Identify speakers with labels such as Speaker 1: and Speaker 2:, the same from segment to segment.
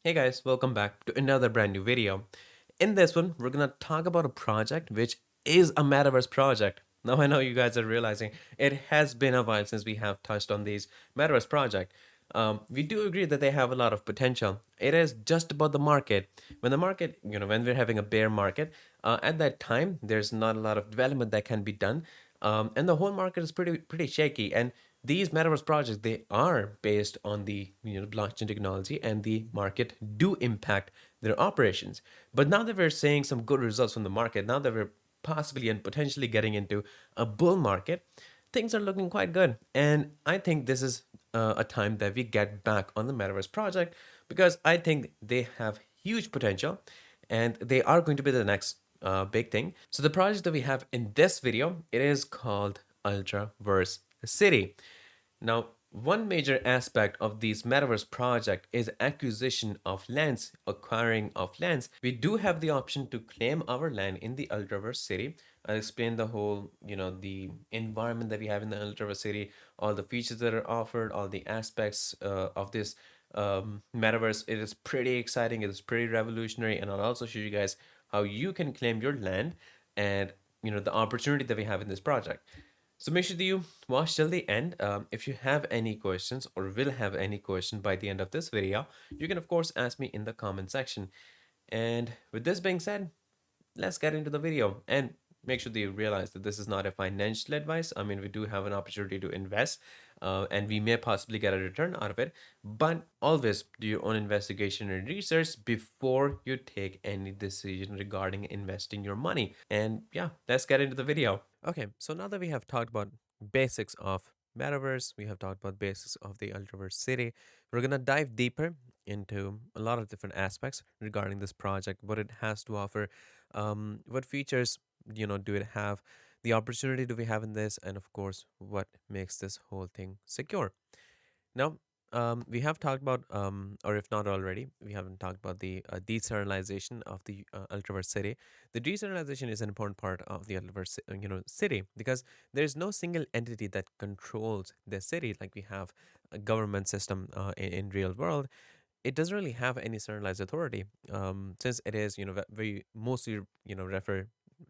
Speaker 1: Hey guys, welcome back to another brand new video. In this one, we're gonna talk about a project which is a metaverse project. Now I know you guys are realizing it has been a while since we have touched on these metaverse project. We do agree that they have a lot of potential. It is just about the market. When the market, when we're having a bear market, at that time there's not a lot of development that can be done, and the whole market is pretty shaky. And these metaverse projects, they are based on the blockchain technology, and the market do impact their operations. But now that we're seeing some good results from the market, now that we're possibly and potentially getting into a bull market, things are looking quite good. And I think this is a time that we get back on the metaverse project, because I think they have huge potential and they are going to be the next big thing. So the project that we have in this video, it is called Ultraverse City. Now, one major aspect of these metaverse project is acquisition of lands, acquiring of lands. We do have the option to claim our land in the Ultraverse city. I'll explain the whole, the environment that we have in the Ultraverse city, all the features that are offered, all the aspects of this metaverse. It is pretty exciting. It is pretty revolutionary, and I'll also show you guys how you can claim your land and the opportunity that we have in this project. So make sure that you watch till the end. If you have any questions or will have any question by the end of this video, you can of course ask me in the comment section. And with this being said, let's get into the video, and make sure that you realize that this is not a financial advice. I mean, we do have an opportunity to invest, and we may possibly get a return out of it, but always do your own investigation and research before you take any decision regarding investing your money. And yeah, let's get into the video. Okay, so now that we have talked about basics of metaverse, we have talked about basics of the Ultraverse city, we're gonna dive deeper into a lot of different aspects regarding this project, what it has to offer, what features do it have, the opportunity do we have in this, and of course what makes this whole thing secure. Now, we have talked about, or if not already, we haven't talked about the decentralization of the Ultraverse city. The decentralization is an important part of the Ultraverse, city, because there's no single entity that controls the city like we have a government system in real world. It doesn't really have any centralized authority, since it is, we mostly, refer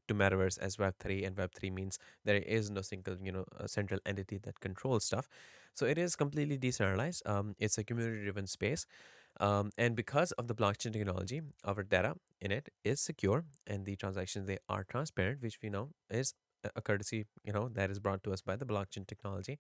Speaker 1: to metaverse as Web3, and Web3 means there is no single, central entity that controls stuff. So it is completely decentralized. It's a community driven space. And because of the blockchain technology, our data in it is secure, and the transactions, they are transparent, which we know is a courtesy, that is brought to us by the blockchain technology.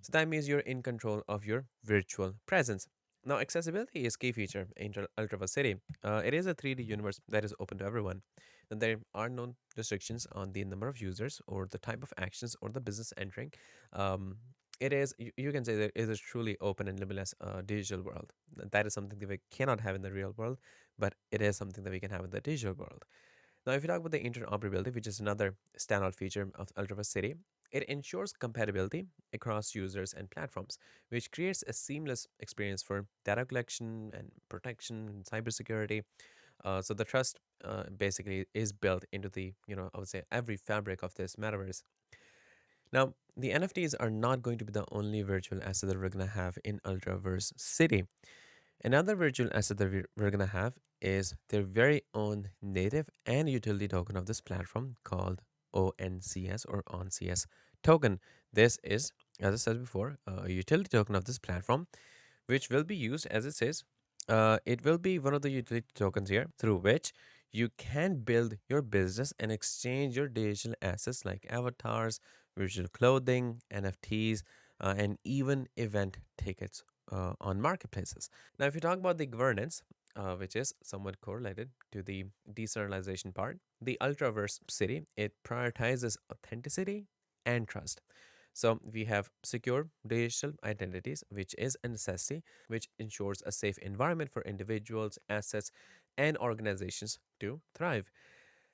Speaker 1: So that means you're in control of your virtual presence. Now, accessibility is key feature in Ultraverse City. It is a 3D universe that is open to everyone. And there are no restrictions on the number of users or the type of actions or the business entering. It is, you can say that it is truly open and limitless digital world. That is something that we cannot have in the real world, but it is something that we can have in the digital world. Now, if you talk about the interoperability, which is another standout feature of Ultraverse City, it ensures compatibility across users and platforms, which creates a seamless experience for data collection and protection and cybersecurity. So the trust basically is built into the, I would say, every fabric of this metaverse. Now, the NFTs are not going to be the only virtual asset that we're going to have in Ultraverse City. Another virtual asset that we're going to have is their very own native and utility token of this platform called ONCS, or ONCS token. This is, as I said before, a utility token of this platform, which will be used, as it says, it will be one of the utility tokens here through which you can build your business and exchange your digital assets like avatars, virtual clothing, NFTs, and even event tickets on marketplaces. Now, if you talk about the governance, which is somewhat correlated to the decentralization part, the Ultraverse city, it prioritizes authenticity and trust. So we have secure digital identities, which is a necessity, which ensures a safe environment for individuals, assets, and organizations to thrive.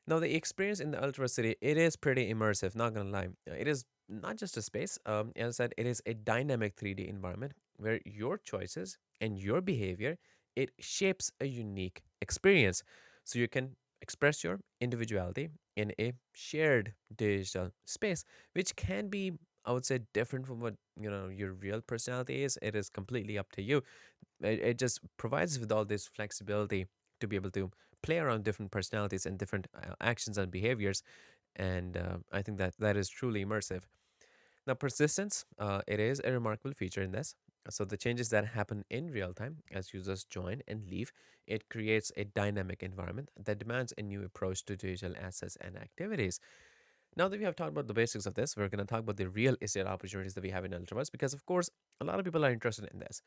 Speaker 1: Now, the experience in the Ultra City, it is pretty immersive, not gonna lie. It is not just a space, as I said, it is a dynamic 3D environment where your choices and your behavior, it shapes a unique experience. So you can express your individuality in a shared digital space, which can be I would say, different from what your real personality is. It is completely up to you. It just provides us with all this flexibility to be able to play around different personalities and different actions and behaviors. And I think that that is truly immersive. Now, persistence, it is a remarkable feature in this. So the changes that happen in real time as users join and leave, it creates a dynamic environment that demands a new approach to digital assets and activities. Now that we have talked about the basics of this, we're going to talk about the real estate opportunities that we have in Ultraverse because, of course, a lot of people are interested in this.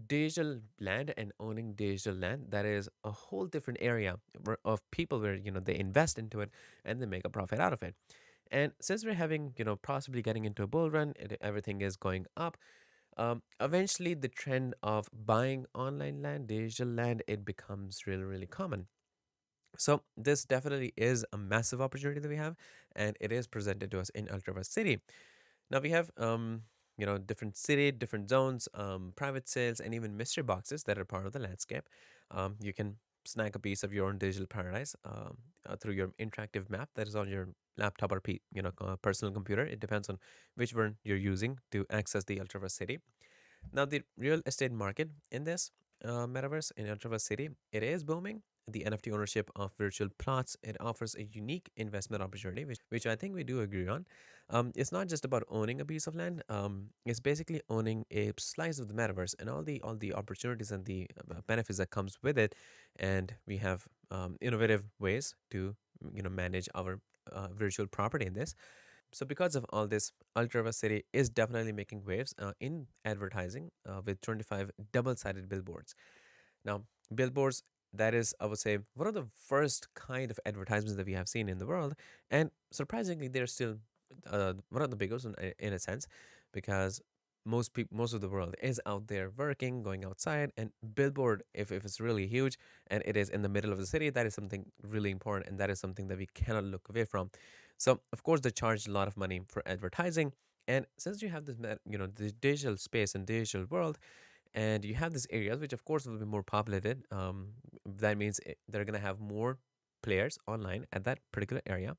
Speaker 1: Digital land and owning digital land, that is a whole different area of people where, they invest into it and they make a profit out of it. And since we're having, possibly getting into a bull run, everything is going up. Eventually, the trend of buying online land, digital land, it becomes really, really common. So this definitely is a massive opportunity that we have, and it is presented to us in Ultraverse City. Now we have different city, different zones, private sales, and even mystery boxes that are part of the landscape. You can snag a piece of your own digital paradise through your interactive map that is on your laptop or personal computer. It depends on which one you're using to access the Ultraverse City. Now, the real estate market in this metaverse in Ultraverse City, it is booming. The NFT ownership of virtual plots, it offers a unique investment opportunity, which I think we do agree on. It's not just about owning a piece of land. It's basically owning a slice of the metaverse and all the opportunities and the benefits that comes with it. And we have innovative ways to manage our virtual property in this. So, because of all this, Ultraverse City is definitely making waves in advertising with 25 double sided billboards. Now, billboards, that is, I would say, one of the first kind of advertisements that we have seen in the world. And surprisingly, they're still one of the biggest in a sense, because most of the world is out there working, going outside, and billboard, if it's really huge and it is in the middle of the city, that is something really important, and that is something that we cannot look away from. So, of course, they charge a lot of money for advertising. And since you have this, the digital space and digital world, and you have these areas which of course will be more populated, that means they're going to have more players online at that particular area.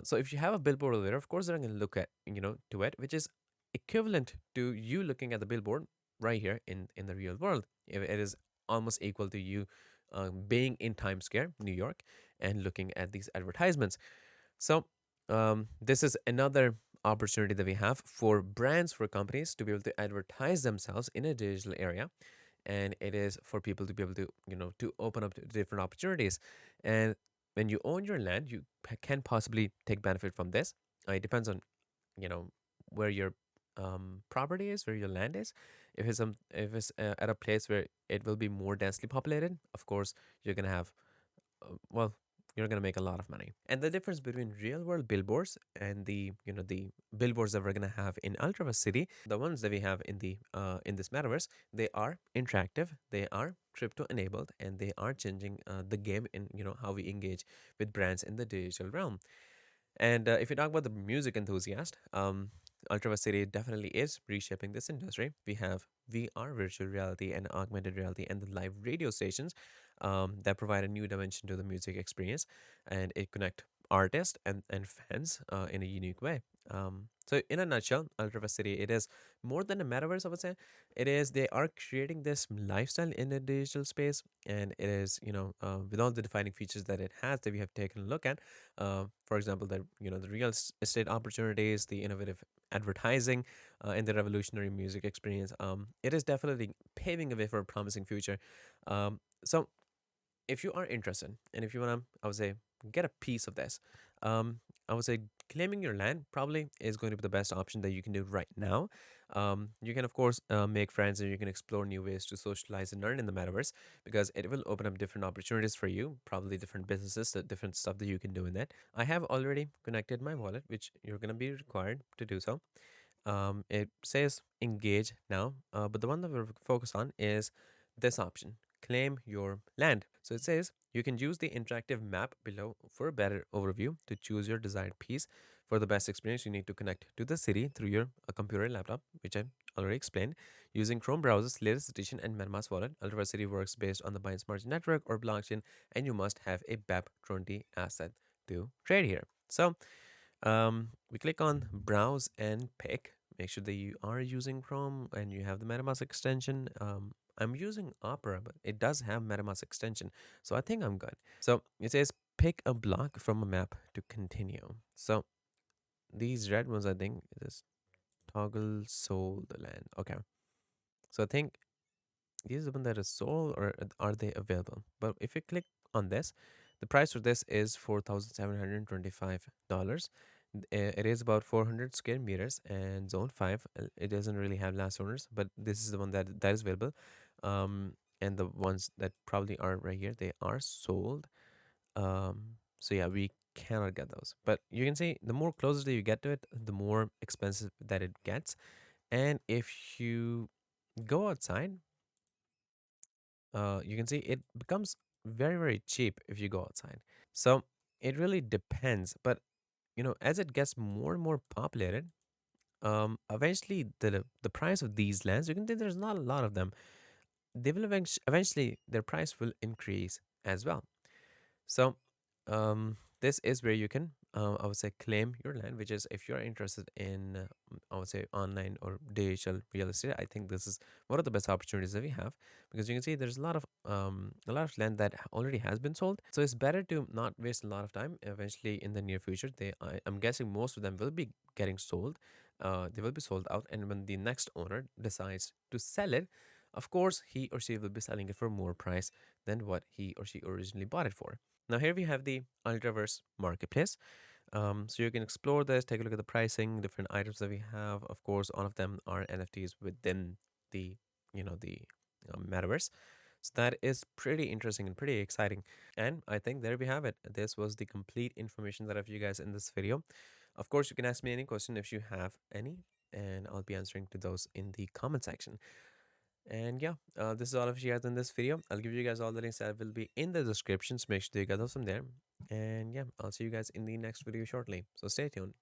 Speaker 1: So if you have a billboard over there, of course they're going to look at to it, which is equivalent to you looking at the billboard right here in the real world. If it is almost equal to you being in Times Square, New York, and looking at these advertisements. So, this is another opportunity that we have for brands, for companies to be able to advertise themselves in a digital area. And it is for people to be able to, to open up to different opportunities. And when you own your land, you can possibly take benefit from this. It depends on, you know, where your property is, where your land is. If it's at a place where it will be more densely populated, of course, you're going to have well, you're going to make a lot of money. And the difference between real world billboards and the billboards that we're going to have in Ultraverse City, the ones that we have in this metaverse, they are interactive, they are crypto enabled, and they are changing the game in how we engage with brands in the digital realm. And if you talk about the music enthusiast, Ultraverse City definitely is reshaping this industry. We have VR, virtual reality, and augmented reality, and the live radio stations that provide a new dimension to the music experience, and it connect artists and fans in a unique way. So, in a nutshell, Ultraverse City, it is more than a metaverse, I would say. It is, they are creating this lifestyle in a digital space, and it is, with all the defining features that it has that we have taken a look at. For example, the real estate opportunities, the innovative advertising, and the revolutionary music experience. It is definitely paving the way for a promising future. So, if you are interested and if you want to, I would say, get a piece of this, I would say claiming your land probably is going to be the best option that you can do right now. You can, of course, make friends and you can explore new ways to socialize and learn in the metaverse because it will open up different opportunities for you, probably different businesses, different stuff that you can do in it. I have already connected my wallet, which you're going to be required to do so. It says engage now, but the one that we're focused on is this option, claim your land. So it says you can use the interactive map below for a better overview to choose your desired piece. For the best experience, you need to connect to the city through your computer and laptop, which I already explained, using Chrome browser's latest edition and MetaMask wallet. Ultraverse City works based on the Binance Smart Network or blockchain, and you must have a BEP20 asset to trade here. So We click on browse and pick. Make sure that you are using Chrome and you have the MetaMask extension. I'm using Opera, but it does have MetaMask extension, so I think I'm good. So it says pick a block from a map to continue. So these red ones, I think, is toggle sold land. Okay, so I think this is the one that is sold, or are they available? But if you click on this, the price for this is $4,725. It is about 400 square meters and zone 5. It doesn't really have last owners, but this is the one that is available. And the ones that probably aren't right here, they are sold. So yeah, we cannot get those. But you can see the more closer that you get to it, the more expensive that it gets. And if you go outside, you can see it becomes very, very cheap if you go outside. So it really depends. But as it gets more and more populated, eventually the price of these lands, you can see there's not a lot of them. They will eventually their price will increase as well. So, this is where you can, I would say, claim your land, which is if you're interested in, I would say, online or digital real estate. I think this is one of the best opportunities that we have, because you can see there's a lot of land that already has been sold. So it's better to not waste a lot of time. Eventually, in the near future, I'm guessing most of them will be getting sold. They will be sold out, and when the next owner decides to sell it, of course, he or she will be selling it for more price than what he or she originally bought it for. Now here we have the Ultraverse marketplace. So you can explore this, take a look at the pricing, different items that we have. Of course, all of them are NFTs within the the metaverse. So that is pretty interesting and pretty exciting. And I think there we have it. This was the complete information that I have for you guys in this video. Of course, you can ask me any question if you have any, and I'll be answering to those in the comment section. And yeah, this is all of you guys in this video. I'll give you guys all the links that will be in the descriptions. Make sure you get those from there. And yeah, I'll see you guys in the next video shortly. So stay tuned.